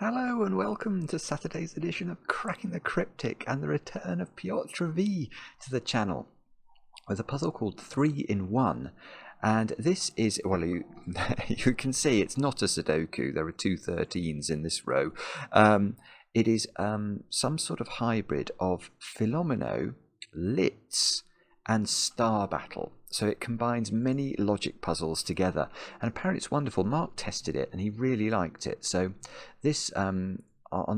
Hello and welcome to Saturday's edition of Cracking the Cryptic and the return of PjotrV to the channel with a puzzle called 3 in 1. And this is, well, you can see it's not a Sudoku. There are two 13s in this row. It is some sort of hybrid of Fillomino, Lits, and Star Battle. So it combines many logic puzzles together, and apparently it's wonderful. Mark tested it and he really liked it. So this on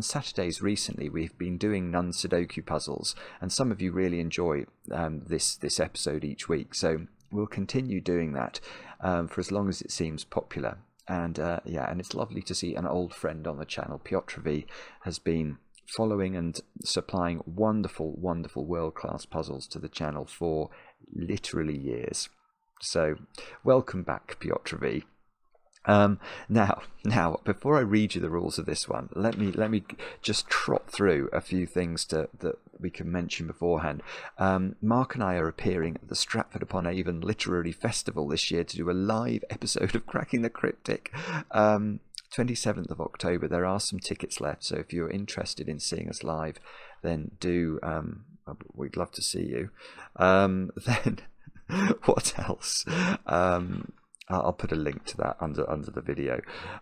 Saturdays recently we've been doing non-Sudoku puzzles, and some of you really enjoy this episode each week. So we'll continue doing that for as long as it seems popular. And and it's lovely to see an old friend on the channel. PjotrV has been following and supplying wonderful world-class puzzles to the channel for literally years. So welcome back, PjotrV. Now before I read you the rules of this one, let me just trot through a few things that we can mention beforehand. Mark and I are appearing at the Stratford upon Avon Literary Festival this year to do a live episode of Cracking the Cryptic. 27th of October. There are some tickets left, so if you're interested in seeing us live, then do. We'd love to see you. Then what else? I'll put a link to that under the video.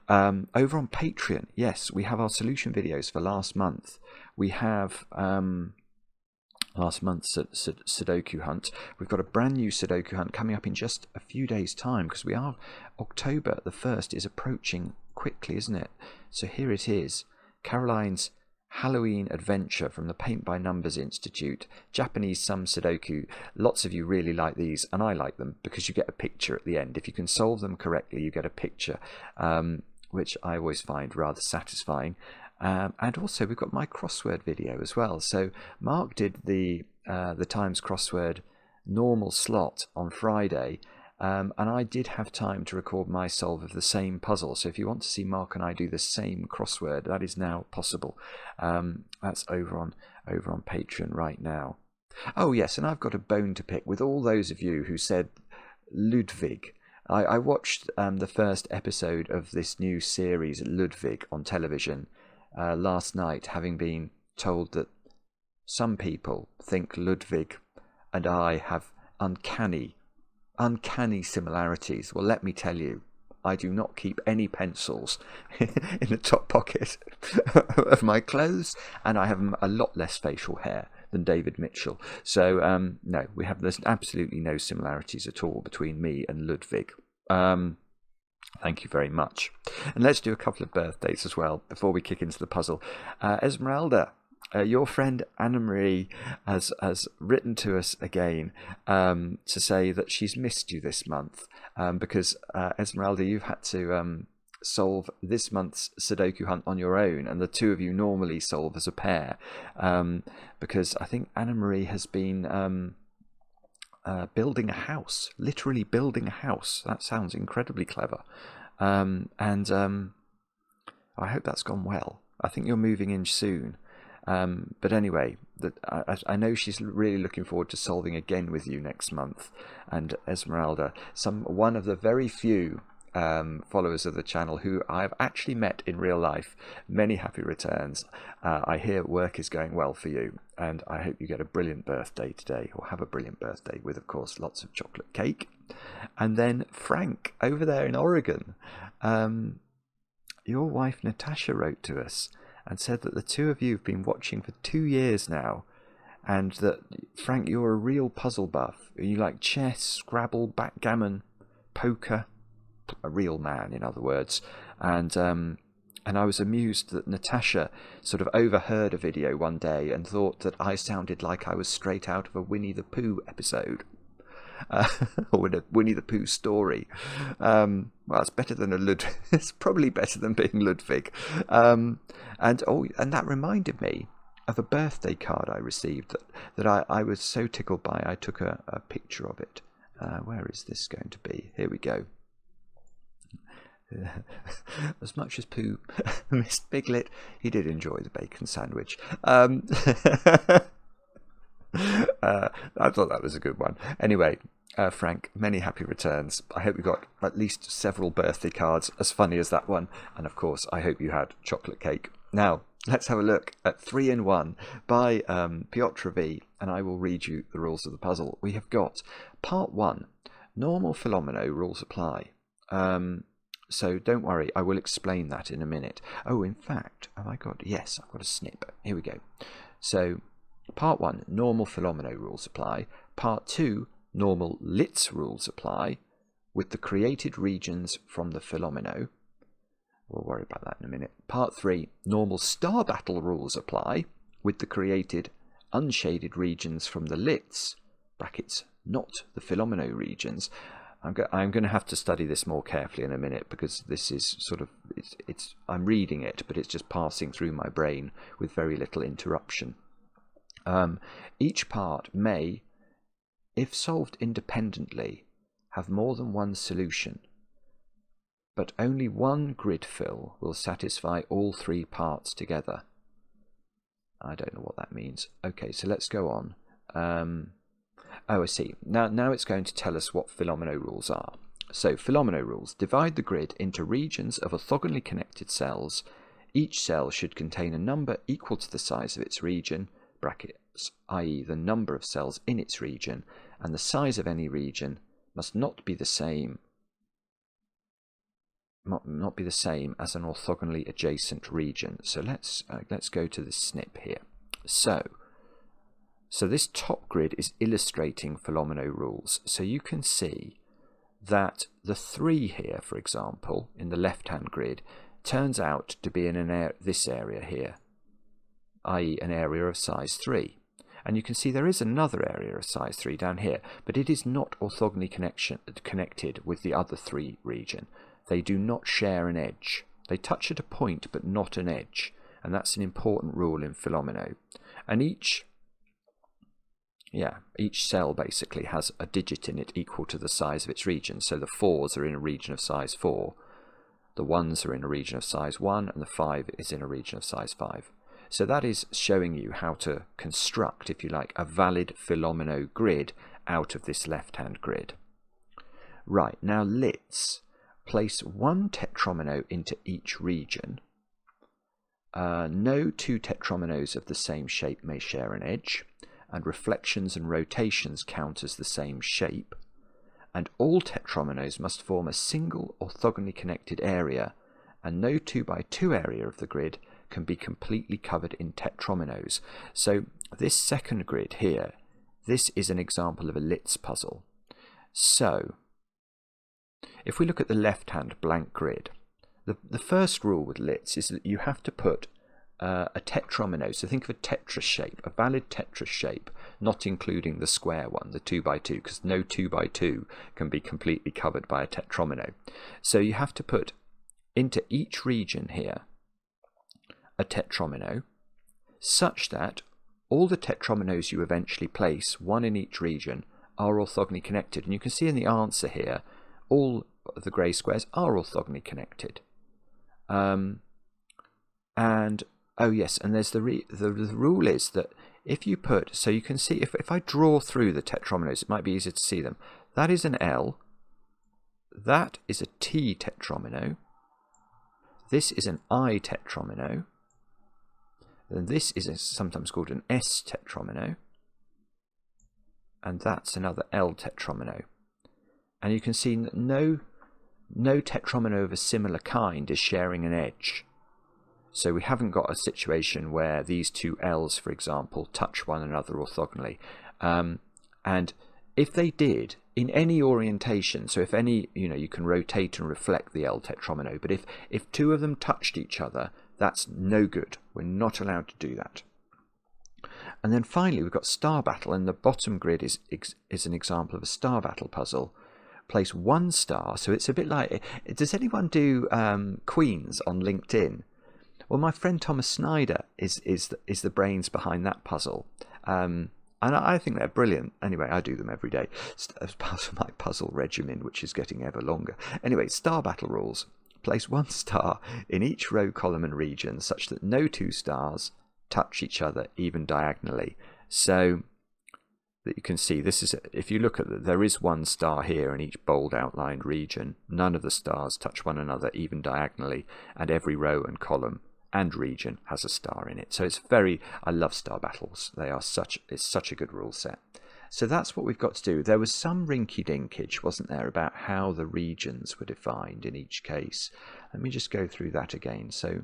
Over on Patreon, yes, we have our solution videos for last month. We have last month's Sudoku hunt. We've got a brand new Sudoku hunt coming up in just a few days' time, because we are October the 1st is approaching quickly, isn't it? So here it is, Caroline's Halloween Adventure from the Paint by Numbers Institute. Japanese sum Sudoku. Lots of you really like these, and I like them because you get a picture at the end. If you can solve them correctly, you get a picture, which I always find rather satisfying. And also we've got my crossword video as well. So Mark did the Times crossword normal slot on Friday, and I did have time to record my solve of the same puzzle. So if you want to see Mark and I do the same crossword, that is now possible. That's over on Patreon right now. Oh yes, and I've got a bone to pick with all those of you who said Ludvig. I watched the first episode of this new series Ludvig on television last night, having been told that some people think Ludvig and I have uncanny similarities. Well, let me tell you, I do not keep any pencils in the top pocket of my clothes, and I have a lot less facial hair than David Mitchell. So no, there's absolutely no similarities at all between me and Ludvig. Thank you very much. And let's do a couple of birthdays as well before we kick into the puzzle. Esmeralda, your friend Anna-Marie has written to us again to say that she's missed you this month, because Esmeralda, you've had to solve this month's Sudoku hunt on your own, and the two of you normally solve as a pair, because I think Anna-Marie has been building a house, literally building a house. That sounds incredibly clever, and I hope that's gone well. I think you're moving in soon. But anyway, I know she's really looking forward to solving again with you next month. And Esmeralda, one of the very few followers of the channel who I've actually met in real life. Many happy returns. I hear work is going well for you, and I hope you get a brilliant birthday today, or have a brilliant birthday with, of course, lots of chocolate cake. And then Frank over there in Oregon, your wife Natasha wrote to us and said that the two of you have been watching for 2 years now, and that, Frank, you're a real puzzle buff. You like chess, Scrabble, backgammon, poker, a real man, in other words. And I was amused that Natasha sort of overheard a video one day and thought that I sounded like I was straight out of a Winnie the Pooh episode. Or a Winnie the Pooh story. Well, it's better than it's probably better than being Ludvig. And that reminded me of a birthday card I received that I was so tickled by. I took a picture of it. Where is this going to be? Here we go. As much as Pooh missed Piglet, he did enjoy the bacon sandwich. I thought that was a good one. Anyway, Frank, many happy returns. I hope you got at least several birthday cards as funny as that one. And of course, I hope you had chocolate cake. Now, let's have a look at 3-in-1 by PjotrV, and I will read you the rules of the puzzle. We have got part 1, normal Fillomino rules apply. So don't worry, I will explain that in a minute. Oh, in fact, have I got... Yes, I've got a snip. Here we go. So, part 1, normal Fillomino rules apply. Part 2, normal Litz rules apply with the created regions from the Fillomino. We'll worry about that in a minute. Part 3, normal star battle rules apply with the created unshaded regions from the Litz, brackets, not the Fillomino regions. I'm going to have to study this more carefully in a minute, because this is sort of, I'm reading it, but it's just passing through my brain with very little interruption. Each part may, if solved independently, have more than one solution, but only one grid fill will satisfy all 3 parts together. I don't know what that means. Okay, so let's go on. Oh, I see. Now it's going to tell us what Fillomino rules are. So, Fillomino rules. Divide the grid into regions of orthogonally connected cells. Each cell should contain a number equal to the size of its region, brackets, i.e. the number of cells in its region, and the size of any region must not be the same as an orthogonally adjacent region. So let's go to the snip here. So this top grid is illustrating Fillomino rules. So you can see that the 3 here, for example, in the left-hand grid, turns out to be in this area here, i.e. an area of size 3. And you can see there is another area of size 3 down here, but it is not orthogonally connected with the other 3 region. They do not share an edge. They touch at a point, but not an edge. And that's an important rule in Fillomino. And each cell basically has a digit in it equal to the size of its region. So the 4s are in a region of size 4, the 1s are in a region of size 1, and the 5 is in a region of size 5. So that is showing you how to construct, if you like, a valid Fillomino grid out of this left-hand grid. Right, now Litz. Place 1 tetromino into each region. No 2 tetrominos of the same shape may share an edge, and reflections and rotations count as the same shape. And all tetrominos must form a single orthogonally connected area, and no 2x2 area of the grid can be completely covered in tetrominos. So this second grid here, this is an example of a Litz puzzle. So if we look at the left-hand blank grid, the first rule with Litz is that you have to put a tetromino, so think of a tetris shape, a valid tetris shape, not including the square one, the 2x2, because no 2x2 can be completely covered by a tetromino. So you have to put into each region here a tetromino, such that all the tetrominos you eventually place, one in each region, are orthogonally connected. And you can see in the answer here, all the grey squares are orthogonally connected. And oh yes, and there's the rule is that if you put, so you can see, if I draw through the tetrominos, it might be easier to see them. That is an L, that is a T tetromino, this is an I tetromino, and this is sometimes called an S tetromino, and that's another L tetromino. And you can see that no tetromino of a similar kind is sharing an edge. So we haven't got a situation where these 2 L's, for example, touch one another orthogonally. And if they did, in any orientation, so if any, you can rotate and reflect the L tetromino, but if 2 of them touched each other, that's no good. We're not allowed to do that. And then finally, we've got star battle, and the bottom grid is an example of a star battle puzzle. Place 1 star, so it's a bit like, does anyone do Queens on LinkedIn? Well, my friend Thomas Snyder is the brains behind that puzzle, and I think they're brilliant. Anyway, I do them every day as part of my puzzle regimen, which is getting ever longer. Anyway, star battle rules. Place 1 star in each row, column and region such that no 2 stars touch each other even diagonally. So that you can see. This is, if you look at there is one star here in each bold outlined region. None of the stars touch one another, even diagonally, and every row and column and region has a star in it. So it's I love star battles. It's such a good rule set. So that's what we've got to do. There was some rinky-dinkage, wasn't there, about how the regions were defined in each case. Let me just go through that again. So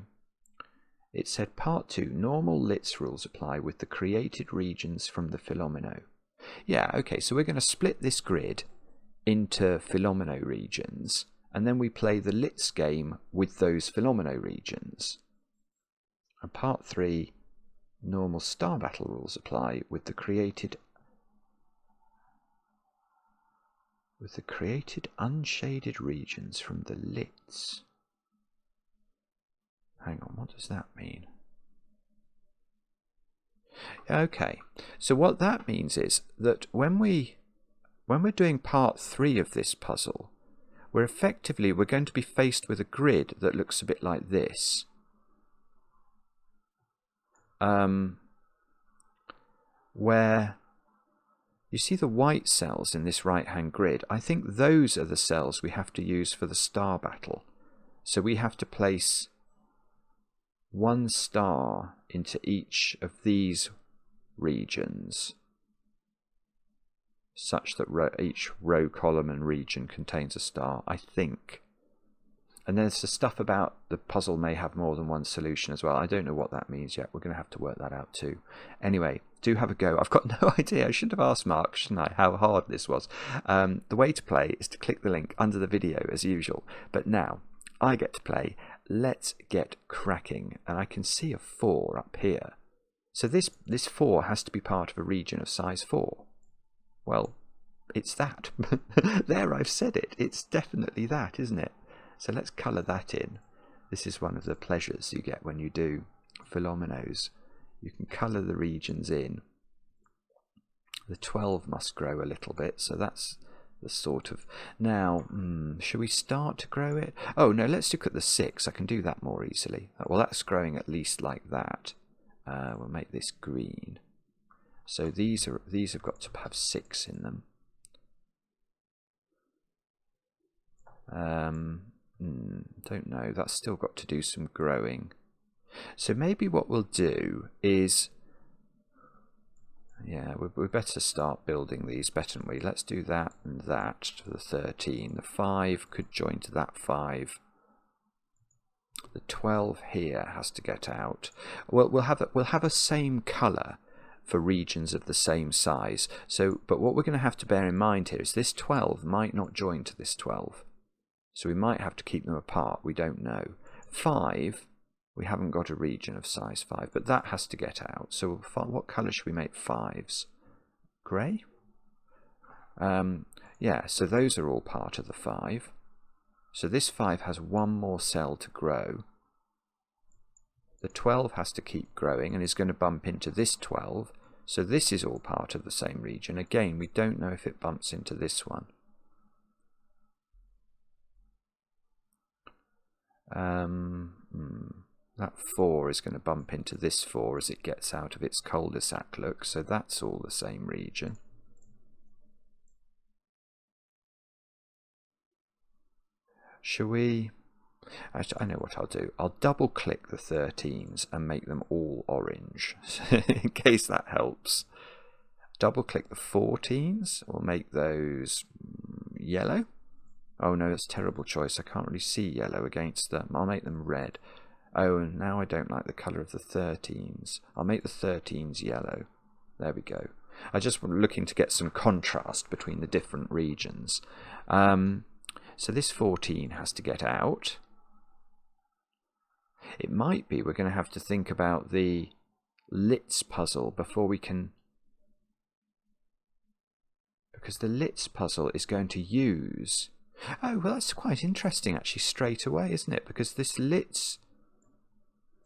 it said part 2, normal Litz rules apply with the created regions from the Fillomino. Yeah, okay, so we're going to split this grid into Fillomino regions, and then we play the Litz game with those Fillomino regions. And part 3, normal star battle rules apply with the created unshaded regions from the Litz. Hang on, what does that mean? Okay, so what that means is that when we're doing part 3 of this puzzle, we're going to be faced with a grid that looks a bit like this. Where you see the white cells in this right-hand grid. I think those are the cells we have to use for the star battle. So we have to place one star into each of these regions, such that each row, column and region contains a star, I think. And there's the stuff about the puzzle may have more than one solution as well. I don't know what that means yet. We're going to have to work that out too. Anyway, do have a go. I've got no idea. I should have asked Mark, shouldn't I, how hard this was. The way to play is to click the link under the video as usual. But now I get to play. Let's get cracking. And I can see a 4 up here. So this 4 has to be part of a region of size 4. Well, it's that. There, I've said it. It's definitely that, isn't it? So let's colour that in. This is one of the pleasures you get when you do Fillominos. You can colour the regions in. The 12 must grow a little bit, so that's the sort of... Now, should we start to grow it? Oh, no, let's look at the 6. I can do that more easily. Well, that's growing at least like that. We'll make this green. So these have got to have 6 in them. Don't know, that's still got to do some growing. So maybe what we'll do is, yeah, we better start building these, better we? Let's do that and that to the 13. The 5 could join to that 5. The 12 here has to get out. Well, we'll have a same colour for regions of the same size. So, but what we're going to have to bear in mind here is this 12 might not join to this 12. So we might have to keep them apart, we don't know. 5, we haven't got a region of size 5, but that has to get out. So what colour should we make 5s? Grey? Yeah, so those are all part of the 5. So this 5 has one more cell to grow. The 12 has to keep growing and is going to bump into this 12. So this is all part of the same region. Again, we don't know if it bumps into this one. That 4 is going to bump into this 4 as it gets out of its cul-de-sac look, so that's all the same region. Shall we... Actually, I know what I'll do. I'll double click the 13s and make them all orange, in case that helps. Double click the 14s, we'll make those yellow. Oh no, that's a terrible choice. I can't really see yellow against them. I'll make them red. Oh, and now I don't like the colour of the 13s. I'll make the 13s yellow. There we go. I just was looking to get some contrast between the different regions. So this 14 has to get out. It might be we're going to have to think about the Litz puzzle before we can... Because the Litz puzzle is going to use... Oh, well, that's quite interesting, actually, straight away, isn't it? Because this Litz,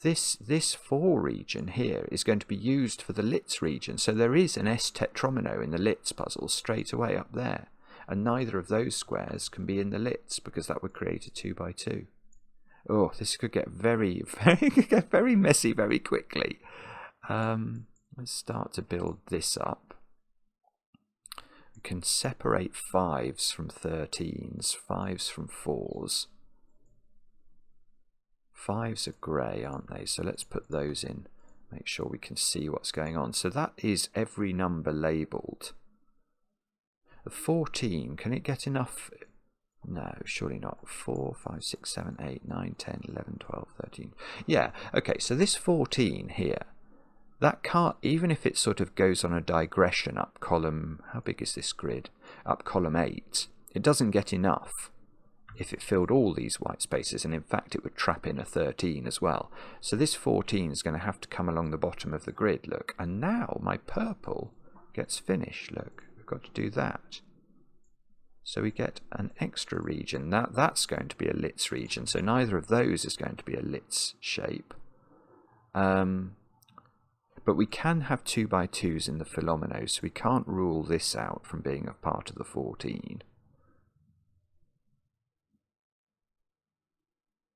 this 4 region here is going to be used for the Litz region. So there is an S tetromino in the Litz puzzle straight away up there. And neither of those squares can be in the Litz because that would create a 2 by 2. Oh, this could get very messy very quickly. Let's start to build this up. can separate 5s from 13s, 5s from 4s. 5s are grey, aren't they? So let's put those in. Make sure we can see what's going on. So that is every number labelled. The 14, can it get enough? No, surely not. 4, 5, 6, 7, 8, 9, 10, 11, 12, 13. Yeah, okay, so this 14 here, that can't, even if it sort of goes on a digression up column, how big is this grid? Up column 8, it doesn't get enough if it filled all these white spaces, and in fact it would trap in a 13 as well. So this 14 is going to have to come along the bottom of the grid, look. And now my purple gets finished, look. We've got to do that. So we get an extra region. That's going to be a Litz region, so neither of those is going to be a Litz shape. But we can have 2x2s in the Fillomino, so we can't rule this out from being a part of the 14.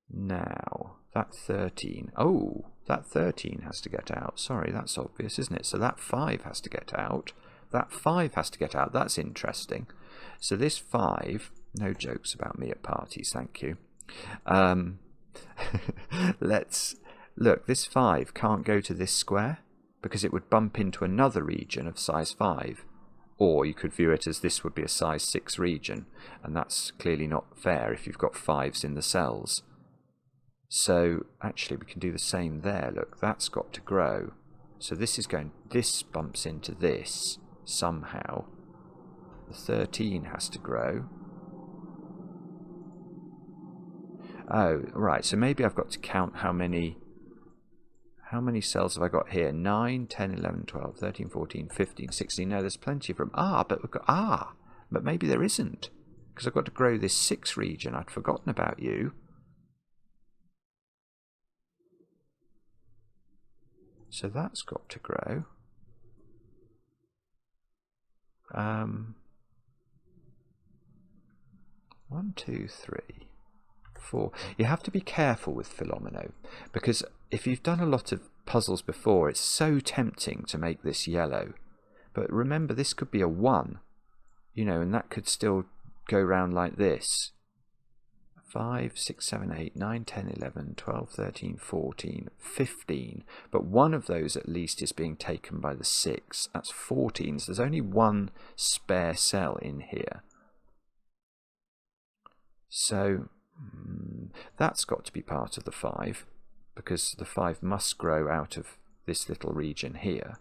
Now, that 13, oh, that 13 has to get out. Sorry, that's obvious, isn't it? So that 5 has to get out. That 5 has to get out. That's interesting. So this 5, no jokes about me at parties, thank you. Let's look, this 5 can't go to this square because it would bump into another region of size 5. Or you could view it as this would be a size 6 region, and that's clearly not fair if you've got 5s in the cells. So actually we can do the same there. Look, that's got to grow. So this bumps into this somehow. The 13 has to grow. Oh, right, so maybe I've got to count how many cells have I got here? 9, 10, 11, 12, 13, 14, 15, 16. No, there's plenty of room. But maybe there isn't, because I've got to grow this 6 region. I'd forgotten about you. So that's got to grow. 1, 2, 3, 4. You have to be careful with Fillomino, because if you've done a lot of puzzles before, it's so tempting to make this yellow. But remember, this could be a 1, you know, and that could still go round like this. 5, 6, 7, 8, 9, 10, 11, 12, 13, 14, 15. But one of those at least is being taken by the 6. That's 14. So there's only one spare cell in here. So that's got to be part of the 5, because the 5 must grow out of this little region here.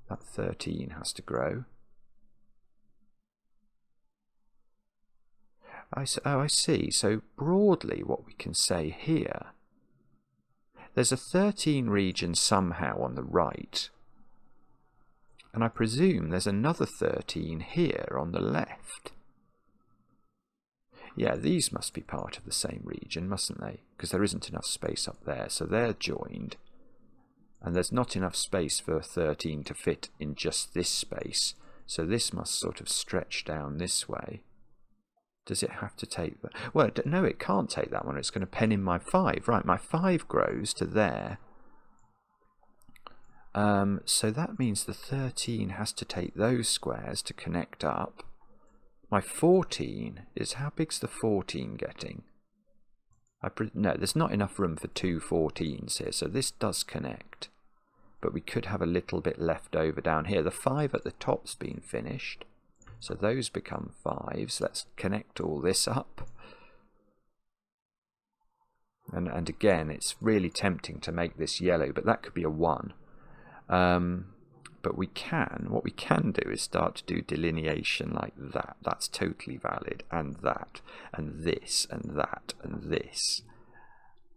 That 13 has to grow. I see. So broadly what we can say here, there's a 13 region somehow on the right, and I presume there's another 13 here on the left. Yeah, these must be part of the same region, mustn't they? Because there isn't enough space up there, so they're joined. And there's not enough space for 13 to fit in just this space, so this must sort of stretch down this way. Does it have to take that? Well, no, it can't take that one. It's going to pen in my 5. Right, my 5 grows to there. So that means the 13 has to take those squares to connect up. My 14 is, how big's the 14 getting? No, there's not enough room for 2 14s here, so this does connect. But we could have a little bit left over down here. The 5 at the top's been finished, so those become 5s. Let's connect all this up. And again, it's really tempting to make this yellow, but that could be a 1. But what we can do is start to do delineation like that. That's totally valid. And that, and this, and that, and this.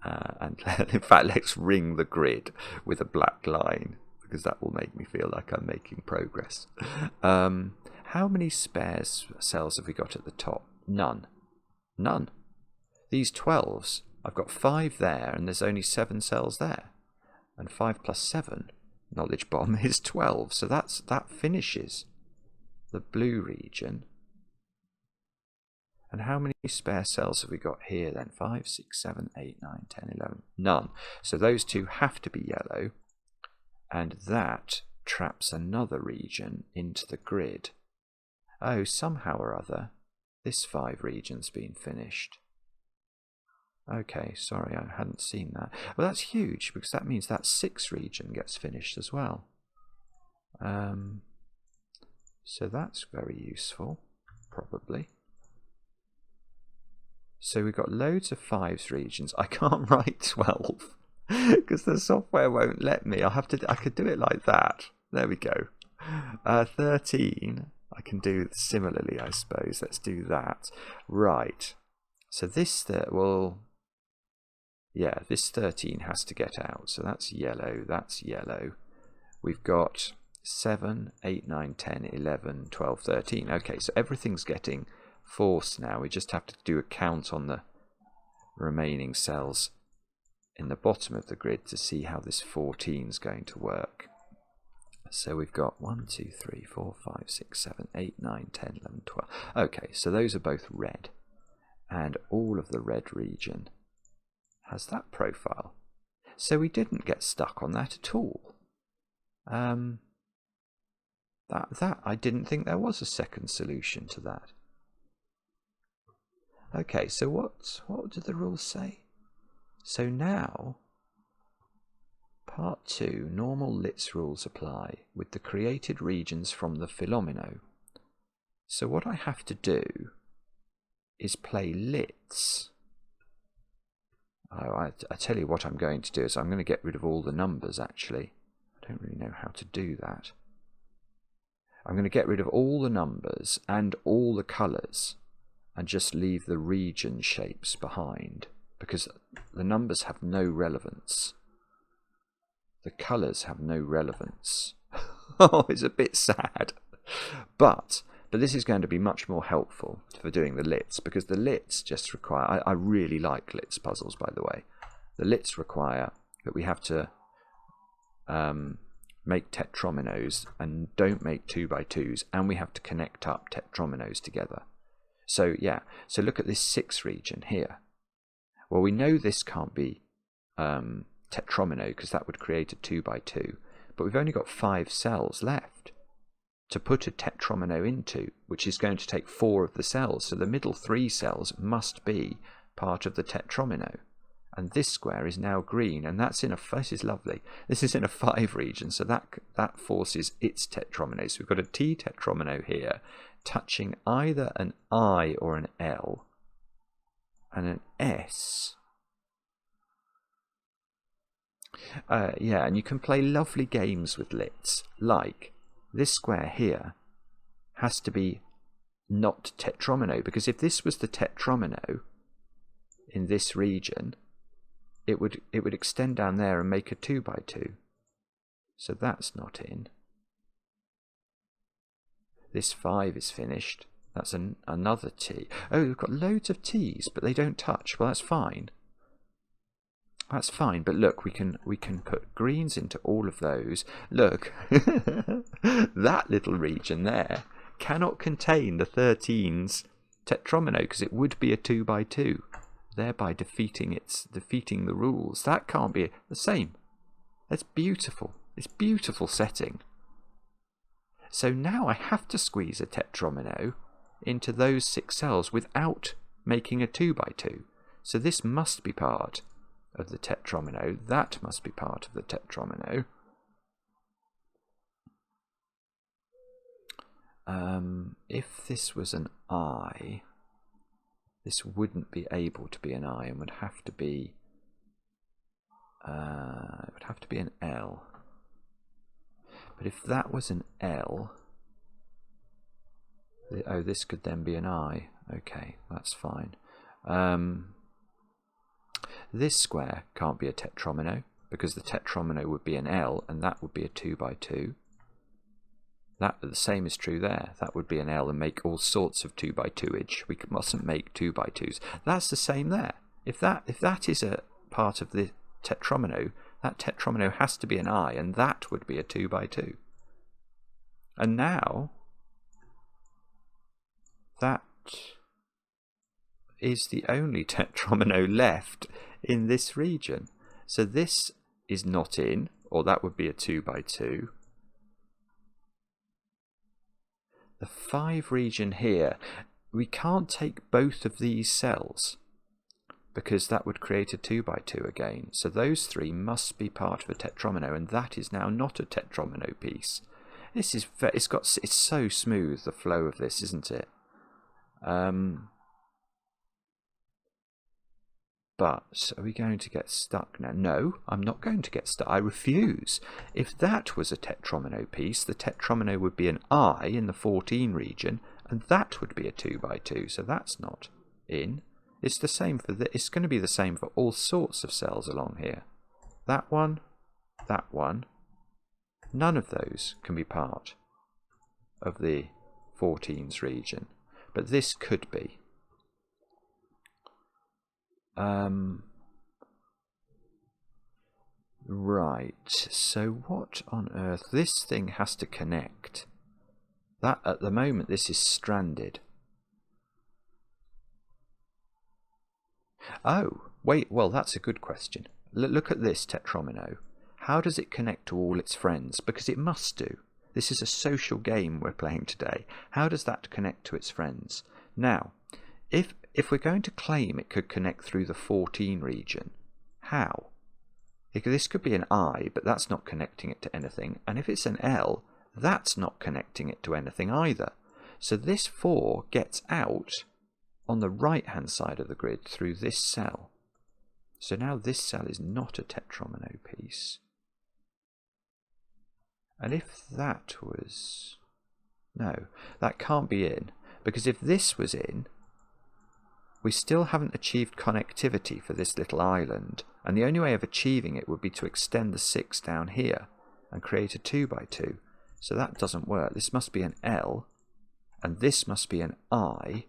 And in fact, let's ring the grid with a black line, because that will make me feel like I'm making progress. How many spare cells have we got at the top? None. None. These 12s, I've got 5 there, and there's only 7 cells there. And 5 plus 7, knowledge bomb, is 12. So that finishes the blue region. And how many spare cells have we got here then? 5, 6, 7, 8, 9, 10, 11. None. So those two have to be yellow. And that traps another region into the grid. Oh, somehow or other, this 5 region's been finished. Okay, sorry, I hadn't seen that. Well, that's huge, because that means that 6 region gets finished as well. So that's very useful, probably. So we've got loads of 5s regions. I can't write 12 because the software won't let me. I could do it like that. There we go. 13. I can do similarly, I suppose. Let's do that. Right. So this this 13 has to get out. So that's yellow. That's yellow. We've got 7, 8, 9, 10, 11, 12, 13. Okay, so everything's getting forced now. We just have to do a count on the remaining cells in the bottom of the grid to see how this 14 is going to work. So we've got 1, 2, 3, 4, 5, 6, 7, 8, 9, 10, 11, 12. Okay, so those are both red. And all of the red region has that profile. So we didn't get stuck on that at all. I didn't think there was a second solution to that. Okay, so what did the rules say? So now, part 2, normal lits rules apply with the created regions from the Fillomino. So what I have to do is play lits. Oh, I tell you what I'm going to do is I'm going to get rid of all the numbers, actually. I don't really know how to do that. I'm going to get rid of all the numbers and all the colours and just leave the region shapes behind, because the numbers have no relevance. The colours have no relevance. Oh, it's a bit sad. But this is going to be much more helpful for doing the lits, because the lits just require... I really like lits puzzles, by the way. The lits require that we have to make tetrominos and don't make 2x2s, and we have to connect up tetrominos together. So yeah, so look at this 6 region here. Well, we know this can't be tetromino because that would create a 2x2, but we've only got 5 cells left to put a tetromino into, which is going to take 4 of the cells. So the middle 3 cells must be part of the tetromino. And this square is now green, and that's in a... This is lovely. This is in a 5 region, so that forces its tetromino. So we've got a T tetromino here, touching either an I or an L, and an S. Yeah, and you can play lovely games with lits, like this square here has to be not tetromino, because if this was the tetromino in this region, it would extend down there and make a 2x2. So that's not in. This 5 is finished. That's another T. Oh, we've got loads of T's, but they don't touch. Well, that's fine. That's fine, but look, we can put greens into all of those. Look, that little region there cannot contain the 13's tetromino because it would be a 2x2, thereby defeating the rules. That can't be the same. That's beautiful. It's beautiful setting. So now I have to squeeze a tetromino into those 6 cells without making a 2x2. So this must be part of the tetromino. That must be part of the tetromino. If this was an I, this wouldn't be able to be an I and would have to be it would have to be an L. But if that was an L, oh, this could then be an I. Okay, that's fine. This square can't be a tetromino because the tetromino would be an L and that would be a 2x2. The same is true there. That would be an L and make all sorts of 2x2-age. We mustn't make 2x2s. That's the same there. If that is a part of the tetromino, that tetromino has to be an I, and that would be a 2x2. And now that is the only tetromino left in this region. So this is not in, or that would be a 2x2. the 5 region here, we can't take both of these cells because that would create a 2 by 2 again. So those 3 must be part of a tetromino, and that is now not a tetromino piece. This is it's so smooth, the flow of this, isn't it? But are we going to get stuck now? No, I'm not going to get stuck. I refuse. If that was a tetromino piece, the tetromino would be an I in the 14 region, and that would be a 2 by 2. So that's not in. It's the same for it's going to be the same for all sorts of cells along here. That one, that one. None of those can be part of the 14's region, but this could be. Right, so what on earth? This thing has to connect. That at the moment this is stranded. Oh, wait, well that's a good question. Look at this tetromino. How does it connect to all its friends? Because it must do. This is a social game we're playing today. How does that connect to its friends? Now, if we're going to claim it could connect through the 14 region, how? This could be an I, but that's not connecting it to anything. And if it's an L, that's not connecting it to anything either. So this 4 gets out on the right-hand side of the grid through this cell. So now this cell is not a tetromino piece. And if that was... No, that can't be in. Because if this was in, we still haven't achieved connectivity for this little island, and the only way of achieving it would be to extend the 6 down here and create a 2 by 2. So that doesn't work. This must be an L, and this must be an I,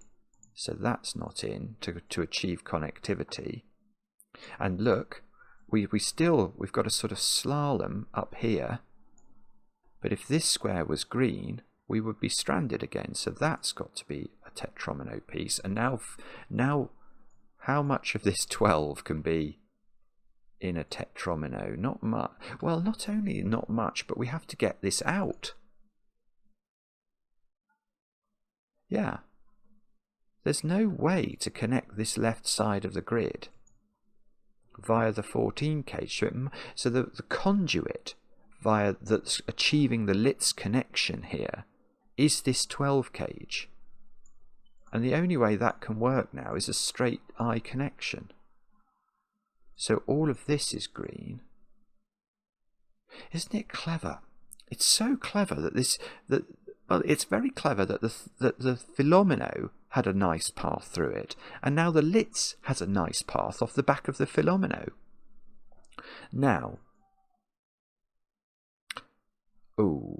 so that's not in to achieve connectivity. And look, we've got a sort of slalom up here, but if this square was green, we would be stranded again, so that's got to be a tetromino piece. And now how much of this 12 can be in a tetromino? Not much. Well, not only not much, but we have to get this out. Yeah. There's no way to connect this left side of the grid via the 14 cage. So the conduit via that's achieving the Litz connection here is this 12 cage. And the only way that can work now is a straight I connection. So all of this is green. Isn't it clever? It's so clever that well, it's very clever that the Fillomino had a nice path through it, and now the Litz has a nice path off the back of the Fillomino. Now, oh,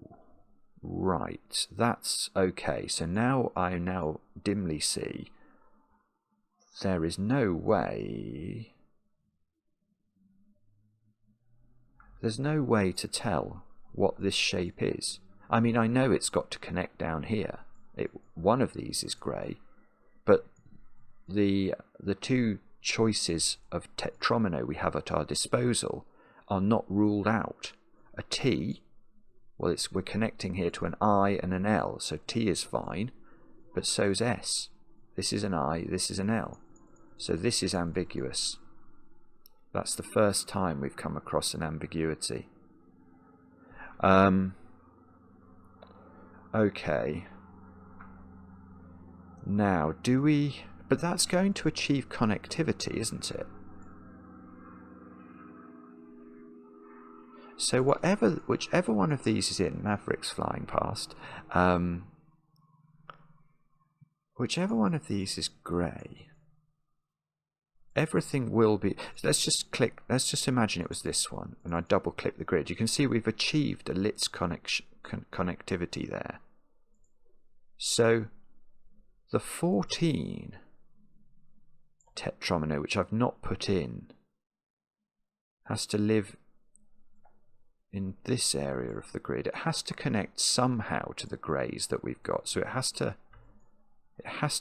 right, that's okay. So now I dimly see there is no way. There's no way to tell what this shape is. I mean, I know it's got to connect down here. One of these is grey, but the two choices of tetromino we have at our disposal are not ruled out. A T, well, we're connecting here to an I and an L, so T is fine, but so's S. This is an I, this is an L. So this is ambiguous. That's the first time we've come across an ambiguity. Okay. Now, do we... But that's going to achieve connectivity, isn't it? So whichever one of these is in, Maverick's flying past, whichever one of these is grey, everything will be... Let's just imagine it was this one, and I double click the grid. You can see we've achieved a Litz connectivity there. So the 14 tetromino, which I've not put in, has to live in this area of the grid. It has to connect somehow to the greys that we've got. So it has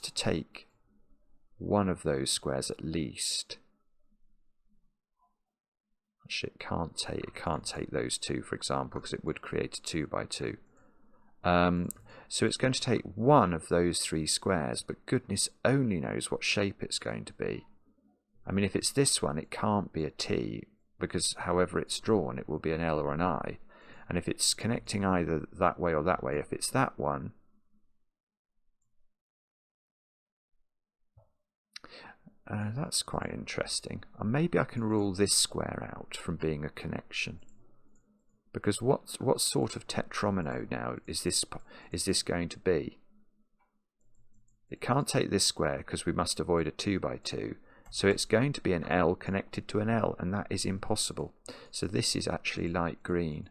to take one of those squares at least. Actually, it can't take those two, for example, because it would create a 2 by 2. So it's going to take one of those 3 squares, but goodness only knows what shape it's going to be. I mean, if it's this one, it can't be a T, because however it's drawn, it will be an L or an I. And if it's connecting either that way or that way, if it's that one, that's quite interesting. And maybe I can rule this square out from being a connection. Because what sort of tetromino now is this going to be? It can't take this square because we must avoid a 2 by 2. So it's going to be an L connected to an L, and that is impossible. So this is actually light green.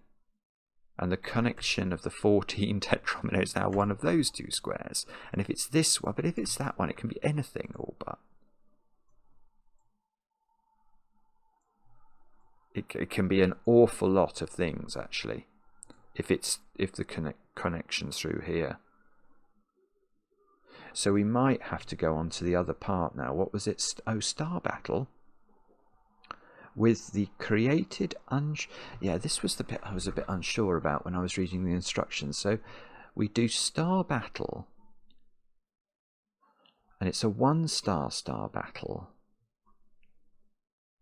And the connection of the 14 tetromino is now one of those 2 squares. And if it's this one, but if it's that one, it can be anything all but. It can be an awful lot of things, actually, if the connection's through here. So we might have to go on to the other part now. What was it? Oh, star battle. With the created yeah, this was the bit I was a bit unsure about when I was reading the instructions. So we do star battle, and it's a 1-star star battle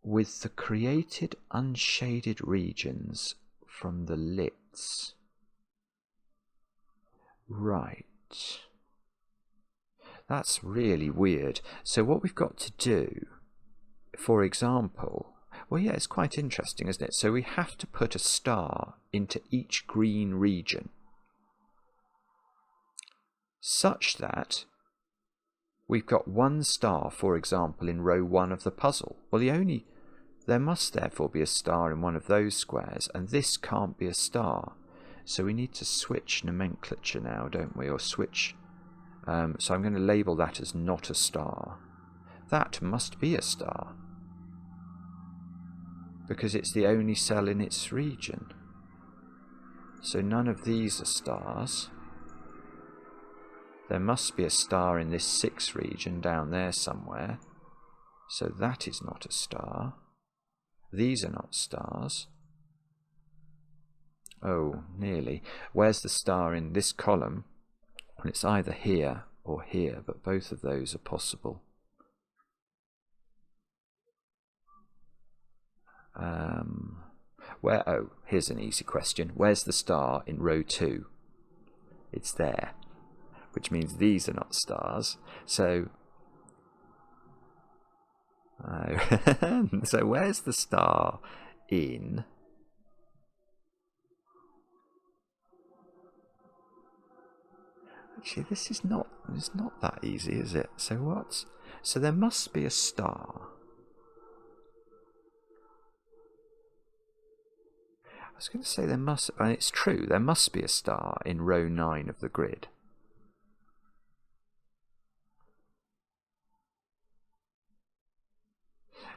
with the created unshaded regions from the lits. Right. That's really weird. So what we've got to do, for example, well, yeah, it's quite interesting, isn't it? So we have to put a star into each green region such that we've got 1 star, for example, in row 1 of the puzzle. Well, there must therefore be a star in one of those squares, and this can't be a star. So we need to switch nomenclature now, don't we? Or switch. So I'm going to label that as not a star. That must be a star, because it's the only cell in its region. So none of these are stars. There must be a star in this 6th region down there somewhere. So that is not a star. These are not stars. Oh, nearly. Where's the star in this column? Well, it's either here or here, but both of those are possible. Oh, here's an easy question. Where's the star in row 2? It's there, which means these are not stars. So, so where's the star in? Actually, it's not that easy, is it? So what? So there must be a star. I was going to say there must, and it's true, there must be a star in row 9 of the grid.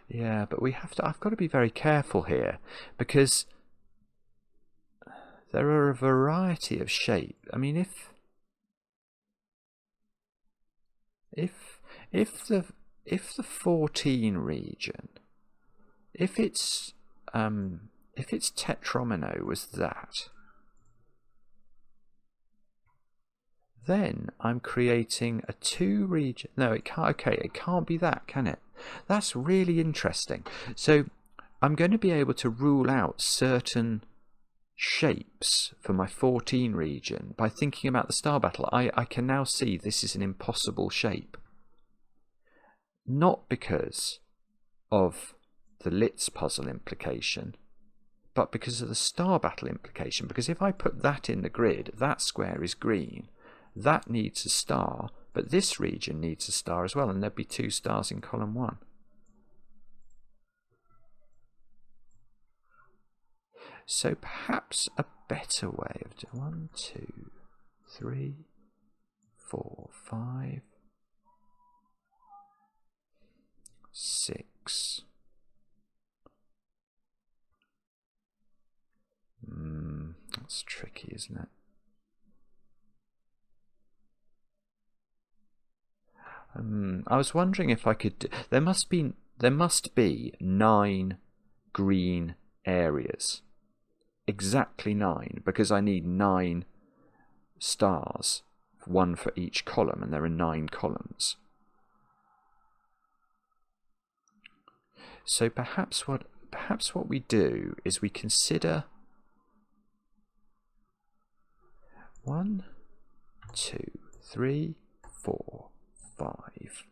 Yeah, but I've got to be very careful here, because there are a variety of shapes. I mean, if the 14 region, if its tetromino was that, then I'm creating a 2 region. No, it can't. Okay, it can't be that, can it? That's really interesting. So I'm going to be able to rule out certain shapes for my 14 region by thinking about the star battle. I can now see this is an impossible shape. Not because of the Litz puzzle implication, but because of the star battle implication. Because if I put that in the grid, that square is green. That needs a star, but this region needs a star as well, and there'd be 2 stars in column 1. So perhaps a better way of doing 1, 2, 3, 4, 5, 6. That's tricky, isn't it? I was wondering if I could. There must be 9 green areas, exactly 9, because I need 9 stars, one for each column, and there are 9 columns. So perhaps what we do is we consider 1, 2, 3, 4, 5,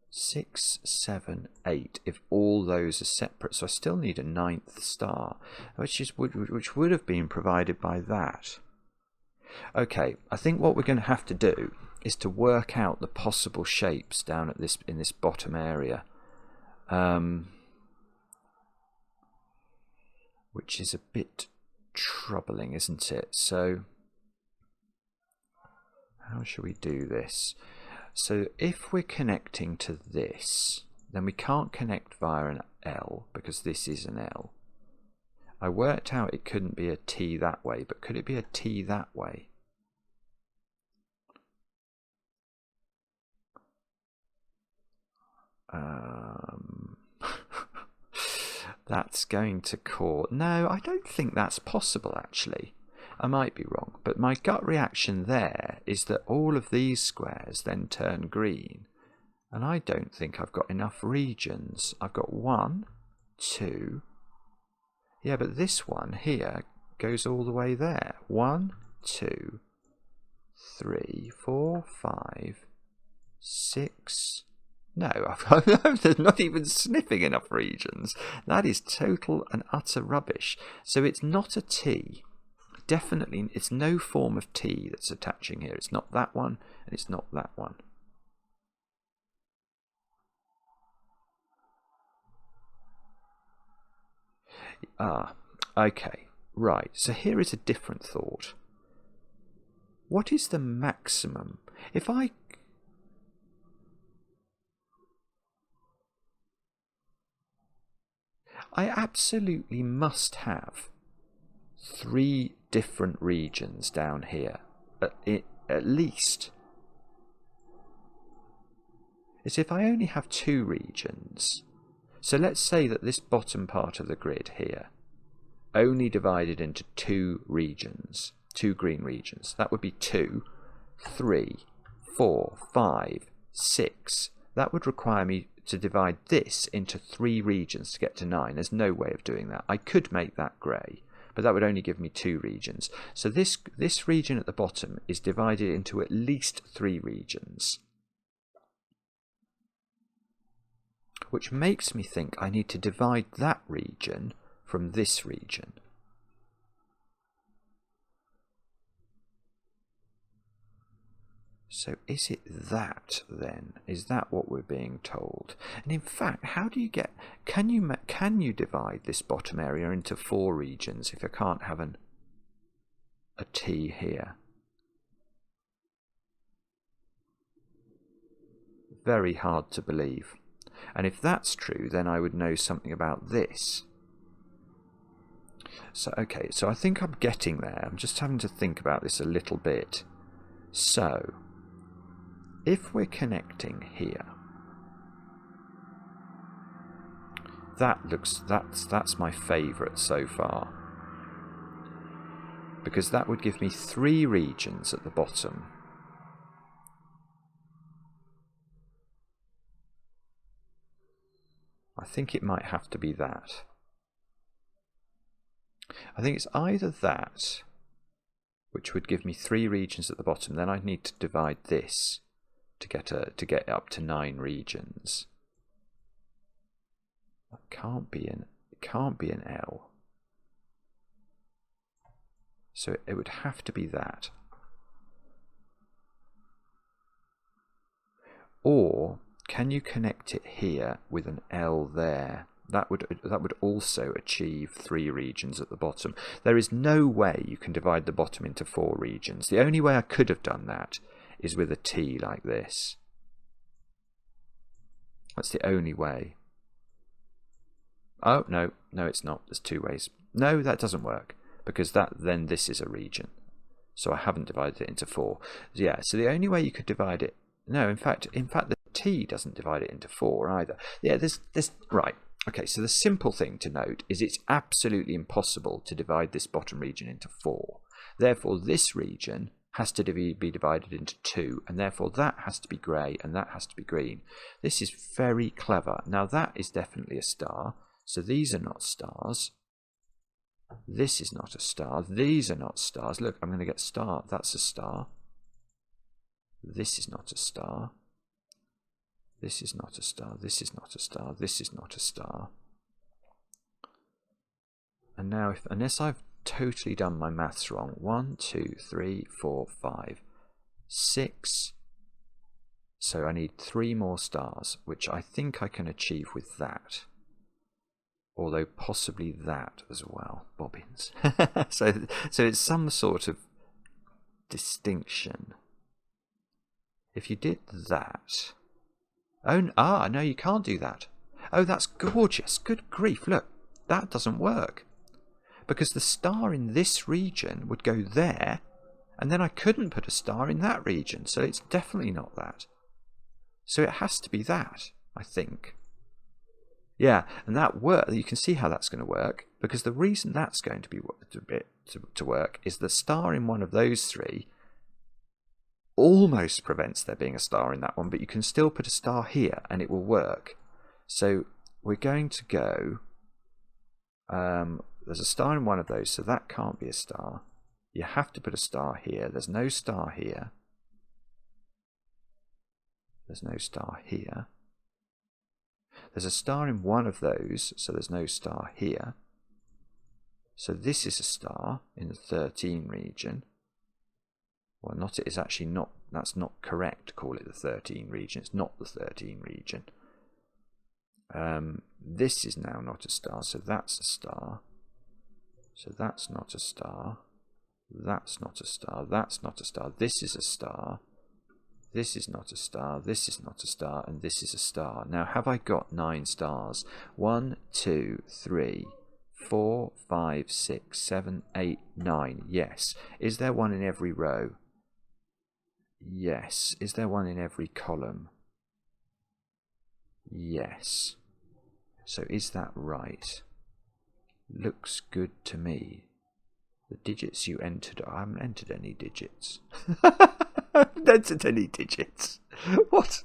6, 7, 8. If all those are separate, so I still need a 9th star, which would have been provided by that. Okay, I think what we're going to have to do is to work out the possible shapes down at in this bottom area, which is a bit troubling, isn't it? So how should we do this? So if we're connecting to this, then we can't connect via an L because this is an L. I worked out it couldn't be a T that way, but could it be a T that way? That's going to cause... No, I don't think that's possible, actually. I might be wrong, but my gut reaction there is that all of these squares then turn green, and I don't think I've got enough regions. I've got 1, 2... Yeah, but this one here goes all the way there. 1, 2, 3, 4, 5, 6... No, there's not even sniffing enough regions. That is total and utter rubbish. So it's not a T. Definitely, it's no form of T that's attaching here. It's not that one, and it's not that one. Okay, right. So here is a different thought. What is the maximum? If I absolutely must have 3 different regions down here, at least. As if I only have 2 regions. So let's say that this bottom part of the grid here only divided into 2 regions, 2 green regions. That would be 2, 3, 4, 5, 6. That would require me to divide this into 3 regions to get to 9. There's no way of doing that. I could make that grey, but that would only give me 2 regions. So this region at the bottom is divided into at least 3 regions, which makes me think I need to divide that region from this region. So is it that then? Is that what we're being told? And in fact, how do you get... Can you divide this bottom area into 4 regions if I can't have a T here? Very hard to believe. And if that's true, then I would know something about this. So, okay, so I think I'm getting there. I'm just having to think about this a little bit. So, if we're connecting here, that's my favourite so far, because that would give me 3 regions at the bottom. I think it might have to be that. I think it's either that, which would give me 3 regions at the bottom. Then I'd need to divide this to get up to 9 regions. It can't be an L. So it would have to be that. Or can you connect it here with an L there? That would also achieve 3 regions at the bottom. There is no way you can divide the bottom into 4 regions. The only way I could have done that is with a T like this. That's the only way. Oh, no, it's not. There's 2 ways. No, that doesn't work, because then this is a region. So I haven't divided it into 4. Yeah, so the only way you could divide it... No, in fact, the T doesn't divide it into 4 either. Yeah, there's right. Okay, so the simple thing to note is it's absolutely impossible to divide this bottom region into 4. Therefore, this region has to be divided into two, and therefore that has to be grey and that has to be green. This is very clever. Now that is definitely a star, so these are not stars. This is not a star. These are not stars. Look, I'm going to get star. That's a star. This is not a star. This is not a star. This is not a star. This is not a star. And now, unless I've totally done my maths wrong, 1, 2, 3, 4, 5, 6. So I need 3 more stars, which I think I can achieve with that. Although possibly that as well, bobbins. so it's some sort of distinction. If you did that... Oh, no, you can't do that. Oh, that's gorgeous. Good grief, look. That doesn't work. Because the star in this region would go there, and then I couldn't put a star in that region, so it's definitely not that. So it has to be that, I think. Yeah, and that work. You can see how that's going to work, because the reason that's going to be to work is the star in one of those 3 almost prevents there being a star in that one, but you can still put a star here and it will work. So we're going to go... there's a star in one of those, so that can't be a star. You have to put a star here. There's no star here. There's no star here. There's a star in one of those, so there's no star here. So this is a star in the 13 region. Well, not it is actually not. That's not correct to call it the 13 region. It's not the 13 region. This is now not a star, so that's a star. So that's not a star. That's not a star. That's not a star. This is a star. This is not a star. This is not a star. And this is a star. Now, have I got 9 stars? 1, 2, 3, 4, 5, 6, 7, 8, 9. Yes. Is there one in every row? Yes. Is there one in every column? Yes. So is that right? Looks good to me. The digits you entered, I haven't entered any digits. I haven't entered any digits. What?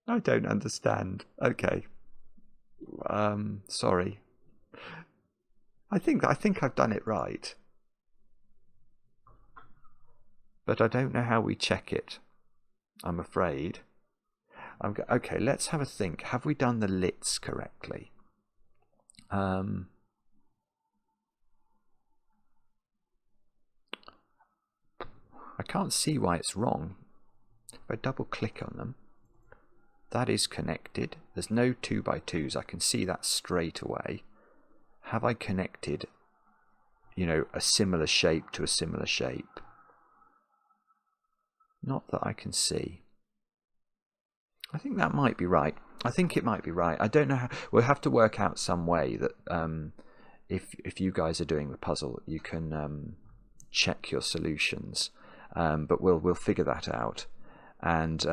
I don't understand. Okay. Sorry. I think I've done it right. But I don't know how we check it, I'm afraid. Okay, let's have a think. Have we done the lits correctly? I can't see why it's wrong. If I double click on them, that is connected. There's no 2x2s. I can see that straight away. Have I connected, a similar shape to a similar shape? Not that I can see. I think that might be right. I think it might be right. I don't know how. We'll have to work out some way that if you guys are doing the puzzle, you can check your solutions. But we'll figure that out. And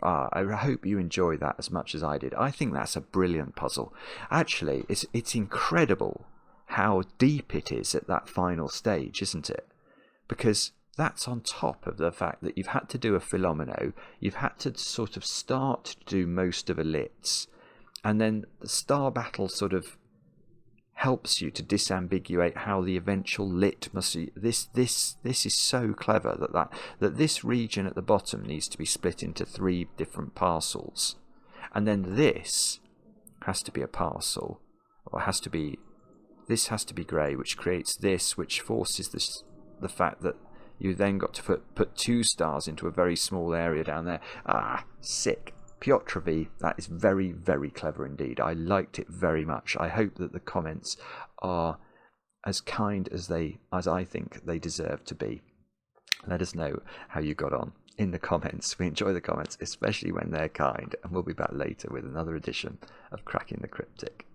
I hope you enjoy that as much as I did. I think that's a brilliant puzzle. Actually, it's incredible how deep it is at that final stage, isn't it? Because that's on top of the fact that you've had to do a Fillomino, you've had to sort of start to do most of a lits, and then the star battle sort of helps you to disambiguate how the eventual lit must be. This is so clever that this region at the bottom needs to be split into 3 different parcels, and then this has to be a parcel, or this has to be grey, which creates this, which forces the fact that you then got to put 2 stars into a very small area down there. Sick. PjotrV, that is very, very clever indeed. I liked it very much. I hope that the comments are as kind as I think they deserve to be. Let us know how you got on in the comments. We enjoy the comments, especially when they're kind. And we'll be back later with another edition of Cracking the Cryptic.